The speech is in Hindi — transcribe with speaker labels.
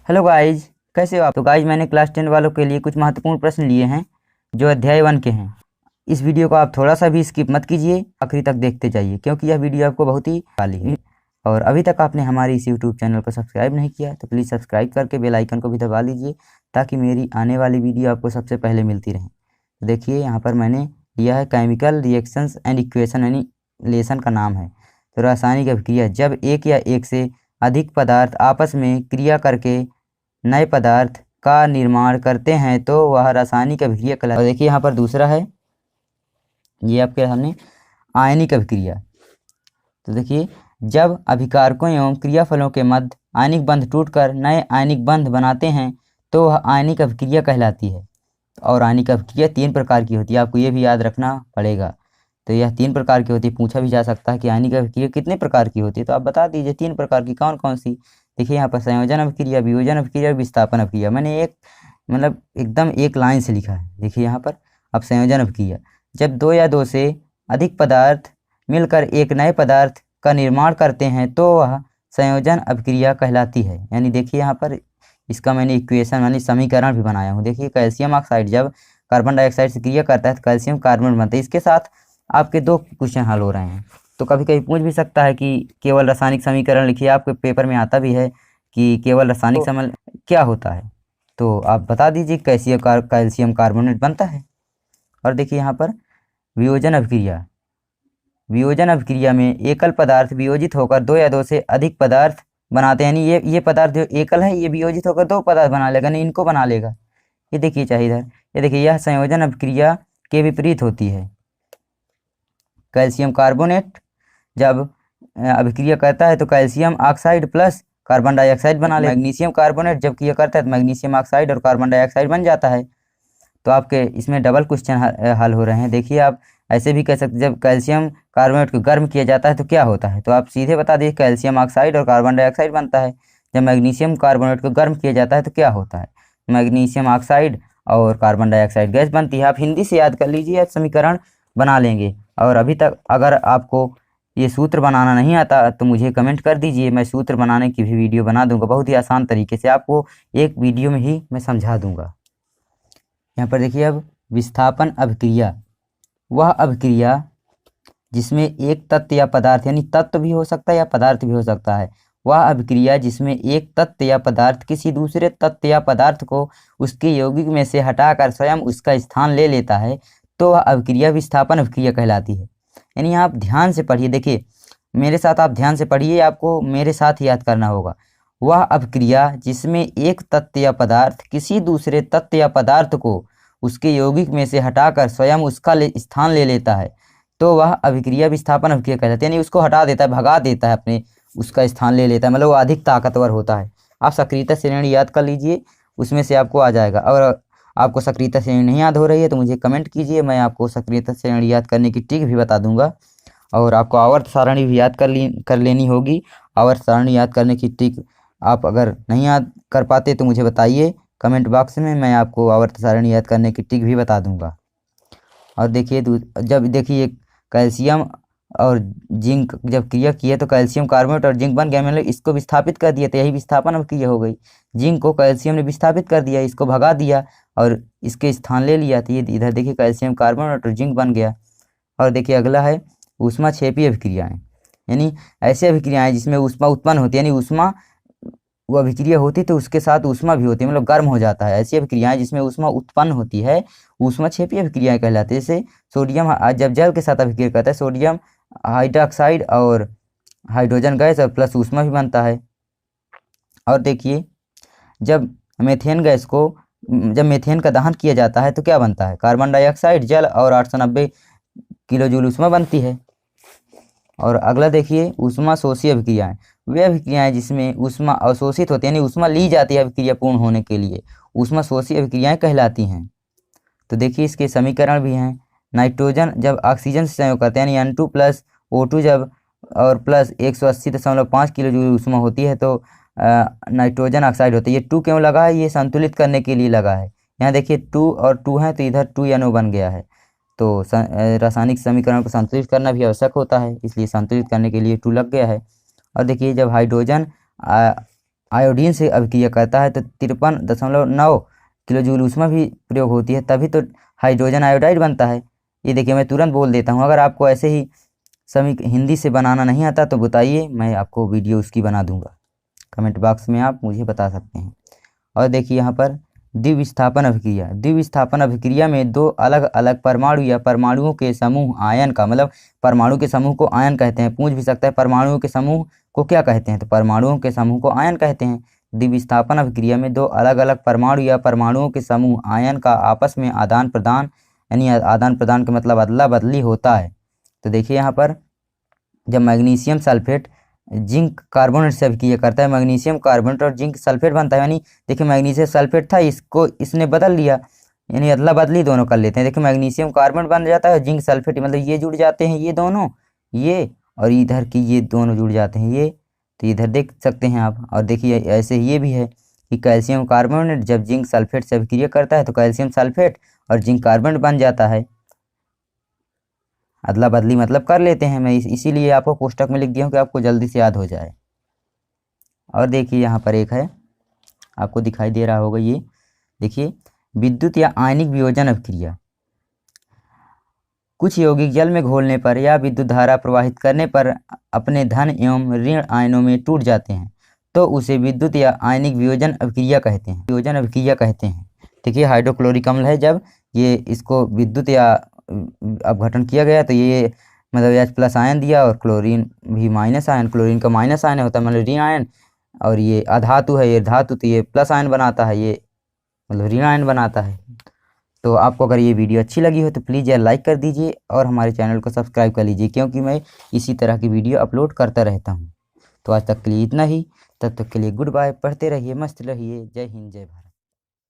Speaker 1: हेलो गाइज, कैसे हो आप? तो गाइज मैंने क्लास 10 वालों के लिए कुछ महत्वपूर्ण प्रश्न लिए हैं जो अध्याय 1 के हैं। इस वीडियो को आप थोड़ा सा भी स्किप मत कीजिए, आखिरी तक देखते जाइए क्योंकि यह वीडियो आपको बहुत ही वाली है। और अभी तक आपने हमारे इस यूट्यूब चैनल को सब्सक्राइब नहीं किया तो प्लीज़ सब्सक्राइब करके बेल आइकन को भी दबा लीजिए ताकि मेरी आने वाली वीडियो आपको सबसे पहले मिलती रहे। तो देखिए यहाँ पर मैंने लिया है केमिकल रिएक्शंस एंड इक्वेशन यानी लेसन का नाम है। तो रासायनिक अभिक्रिया, जब एक या एक से अधिक पदार्थ आपस में क्रिया करके नए पदार्थ का निर्माण करते हैं तो वह रासायनिक अभिक्रिया कहलाती है। और देखिए यहाँ पर दूसरा है, ये आपके सामने आयनिक अभिक्रिया। तो देखिए जब अभिकारकों एवं क्रियाफलों के मध्य आयनिक बंध टूटकर नए आयनिक बंध बनाते हैं तो वह आयनिक अभिक्रिया कहलाती है। और आयनिक अभिक्रिया 3 प्रकार की होती है, आपको ये भी याद रखना पड़ेगा। तो यह 3 प्रकार की होती है। पूछा भी जा सकता है कि आयनिक अभिक्रिया कितने प्रकार की होती है, तो आप बता दीजिए 3 प्रकार की कौन कौन सी। देखिए यहाँ पर संयोजन अभिक्रिया, वियोजन अभिक्रिया, विस्थापन अभिक्रिया। मैंने एकदम एक लाइन से लिखा है। देखिए यहाँ पर अब संयोजन अभिक्रिया, जब 2 या 2 से अधिक पदार्थ मिलकर एक नए पदार्थ का निर्माण करते हैं तो वह संयोजन अभिक्रिया कहलाती है। यानी देखिए यहाँ पर इसका मैंने इक्वेशन यानी समीकरण भी बनाया हूँ। देखिए कैल्शियम ऑक्साइड जब कार्बन डाइऑक्साइड से क्रिया करता है तो कैल्शियम कार्बोनेट बनता है। इसके साथ आपके 2 क्वेश्चन हल हो रहे हैं। तो कभी कभी पूछ भी सकता है कि केवल रासायनिक समीकरण लिखिए, आपके पेपर में आता भी है कि केवल रासायनिक समीकरण क्या होता है, तो आप बता दीजिए कैल्शियम कार्बोनेट बनता है। और देखिए यहाँ पर वियोजन अभिक्रिया, वियोजन अभिक्रिया में एकल पदार्थ वियोजित होकर 2 या 2 से अधिक पदार्थ बनाते हैं। यानी ये पदार्थ जो एकल है ये वियोजित होकर 2 पदार्थ बना लेगा, नहीं इनको बना लेगा। ये देखिए चाहे इधर, ये देखिए यह संयोजन अभिक्रिया के विपरीत होती है। कैल्शियम कार्बोनेट जब अभिक्रिया करता है तो calcium oxide plus carbon dioxide बना ले। मैग्नीशियम कार्बोनेट जब क्रिया करता है तो मैग्नीशियम ऑक्साइड और कार्बन डाइऑक्साइड बन जाता है। तो आपके इसमें डबल क्वेश्चन हल हो रहे हैं। देखिए आप ऐसे भी कह सकते, जब कैल्शियम कार्बोनेट को गर्म किया जाता है तो क्या होता है, तो आप सीधे बता दीजिए कैल्शियम ऑक्साइड और कार्बन डाइऑक्साइड बनता है। जब मैग्नीशियम कार्बोनेट को गर्म किया जाता है तो क्या होता है, मैग्नीशियम ऑक्साइड और कार्बन डाइऑक्साइड गैस बनती है। आप हिंदी से याद कर लीजिए, आप समीकरण बना लेंगे। और अभी तक अगर आपको ये सूत्र बनाना नहीं आता तो मुझे कमेंट कर दीजिए, मैं सूत्र बनाने की भी वीडियो बना दूंगा। बहुत ही आसान तरीके से आपको एक वीडियो में ही मैं समझा दूंगा। यहाँ पर देखिए अब विस्थापन अभिक्रिया, वह अभिक्रिया जिसमें एक तत्व या पदार्थ, यानी तत्व भी हो सकता है या पदार्थ भी हो सकता है, वह अभिक्रिया जिसमें एक तत्व या पदार्थ किसी दूसरे तत्व या पदार्थ को उसके यौगिक में से हटाकर स्वयं उसका स्थान ले लेता है तो वह अभिक्रिया विस्थापन अभिक्रिया कहलाती है। यानी आप ध्यान से पढ़िए, देखिए मेरे साथ आप ध्यान से पढ़िए, आपको मेरे साथ ही याद करना होगा। वह अभिक्रिया जिसमें एक तत्व या पदार्थ किसी दूसरे तत्व या पदार्थ को उसके यौगिक में से हटाकर स्वयं उसका स्थान ले लेता है तो वह अभिक्रिया विस्थापन अभिक्रिया कहलाती है। यानी उसको हटा देता है, भगा देता है, अपने उसका स्थान ले लेता है, मतलब वो अधिक ताकतवर होता है। आप सक्रियता श्रेणी याद कर लीजिए, उसमें से आपको आ जाएगा। और आपको सक्रियता श्रेणी नहीं याद हो रही है तो मुझे कमेंट कीजिए, मैं आपको सक्रियता श्रेणी याद करने की ट्रिक भी बता दूंगा। और आपको आवर्त सारणी भी याद कर लेनी होगी। आवर्त सारणी याद करने की ट्रिक आप अगर नहीं याद कर पाते तो मुझे बताइए कमेंट बॉक्स में, मैं आपको आवर्त सारणी याद करने की ट्रिक भी बता दूंगा। और देखिए जब देखिए कैल्शियम और जिंक जब क्रिया की है तो कैल्शियम कार्बोनेट और जिंक बन गया, मतलब इसको विस्थापित कर दिया, तो यही विस्थापन अभिक्रिया हो गई। जिंक को कैल्शियम ने विस्थापित कर दिया, इसको भगा दिया और इसके स्थान ले लिया, तो ये इधर देखिए कैल्शियम कार्बोनेट और जिंक बन गया। और देखिए अगला है ऊष्माक्षेपी अभिक्रियाएं, यानी ऐसे अभिक्रियाएं जिसमें ऊष्मा उत्पन्न होती है, यानी ऊष्मा वो अभिक्रिया होती तो उसके साथ ऊष्मा भी होती है, मतलब गर्म हो जाता है। ऐसी अभिक्रियाएं जिसमें ऊष्मा उत्पन्न होती है ऊष्माक्षेपी अभिक्रियाएं कहलाती है। जैसे सोडियम जब जल के साथ अभिक्रिया करता है, सोडियम हाइड्रोक्साइड और हाइड्रोजन गैस और प्लस ऊष्मा भी बनता है। और देखिए जब मेथेन का दहन किया जाता है तो क्या बनता है, कार्बन डाइऑक्साइड, जल और 890 किलो जूल ऊष्मा बनती है। और अगला देखिए ऊष्मा शोषी अभिक्रियाएं, वे अभिक्रियाएं जिसमें ऊष्मा अवशोषित होती है, यानी ऊष्मा ली जाती है अभिक्रिया पूर्ण होने के लिए, ऊष्मा शोषी अभिक्रियाएं कहलाती हैं। तो देखिए इसके समीकरण भी हैं। नाइट्रोजन जब ऑक्सीजन से संयोग करते हैं, यानी N2 प्लस O2 जब और प्लस 180.5 किलो जूल ऊष्मा होती है तो नाइट्रोजन ऑक्साइड होता है। ये 2 क्यों लगा है, ये संतुलित करने के लिए लगा है। यहाँ देखिए 2 और 2 है तो इधर 2NO बन गया है। तो रासायनिक समीकरण को संतुलित करना भी आवश्यक होता है, इसलिए संतुलित करने के लिए 2 लग गया है। और देखिए जब हाइड्रोजन आयोडीन से अभिक्रिया करता है तो 53.9 किलो जूल ऊष्मा भी प्रयोग होती है, तभी तो हाइड्रोजन आयोडाइड बनता है। ये देखिए मैं तुरंत बोल देता हूँ। अगर आपको ऐसे ही हिंदी से बनाना नहीं आता तो बताइए, मैं आपको वीडियो उसकी बना दूंगा। कमेंट बॉक्स में आप मुझे बता सकते हैं। और देखिए यहाँ पर द्विविस्थापन अभिक्रिया। द्विविस्थापन अभिक्रिया में दो अलग अलग परमाणु या परमाणुओं के समूह आयन का, मतलब परमाणु के समूह को आयन कहते हैं। पूछ भी सकता है परमाणुओं के समूह को क्या कहते हैं, तो परमाणुओं के समूह को आयन कहते हैं। द्विविस्थापन अभिक्रिया में दो अलग अलग परमाणु या परमाणुओं के समूह आयन का आपस में आदान प्रदान, यानी आदान प्रदान का मतलब अदला बदली होता है। तो देखिए यहाँ पर जब मैग्नीशियम सल्फेट जिंक कार्बोनेट से अभिक्रिया करता है, मैग्नीशियम कार्बोनेट और जिंक सल्फेट बनता है। यानी देखिए मैग्नीशियम सल्फेट था, इसको इसने बदल लिया, यानी अदला बदली दोनों कर लेते हैं। देखिए मैग्नीशियम कार्बोनेट बन जाता है, जिंक सल्फेट, मतलब ये जुड़ जाते हैं ये दोनों, ये और इधर की ये दोनों जुड़ जाते हैं ये, तो इधर देख सकते हैं आप। और देखिए ऐसे ये भी है कि कैल्शियम कार्बोनेट जब जिंक सल्फेट से अभिक्रिया करता है तो कैल्शियम सल्फेट और जिंक कार्बोनेट बन जाता है। अदला बदली मतलब कर लेते हैं। मैं इसीलिए आपको पुस्तक में लिख दिया हूँ कि आपको जल्दी से याद हो जाए। और देखिए यहाँ पर एक है, आपको दिखाई दे रहा होगा, ये देखिए विद्युत या आयनिक वियोजन अभिक्रिया। कुछ यौगिक जल में घोलने पर या विद्युत धारा प्रवाहित करने पर अपने धन एवं ऋण आयनों में टूट जाते हैं, तो उसे विद्युत या आयनिक वियोजन अभिक्रिया कहते हैं। वियोजन अभिक्रिया कहते हैं। देखिए हाइड्रोक्लोरिक अम्ल है, जब ये इसको विद्युत या अपघटन किया गया तो ये मतलब H+ आयन दिया, और क्लोरीन भी माइनस आयन, क्लोरीन का माइनस आयन होता है मतलब ऋण आयन, और ये अधातु है, ये धातु, तो ये प्लस आयन बनाता है, ये मतलब ऋण आयन बनाता है। तो आपको अगर ये वीडियो अच्छी लगी हो तो प्लीज़ यार लाइक कर दीजिए और हमारे चैनल को सब्सक्राइब कर लीजिए, क्योंकि मैं इसी तरह की वीडियो अपलोड करता रहता हूँ। तो आज तक के लिए इतना ही, तब तक के लिए गुड बाय। पढ़ते रहिए, मस्त रहिए। जय हिंद, जय भारत।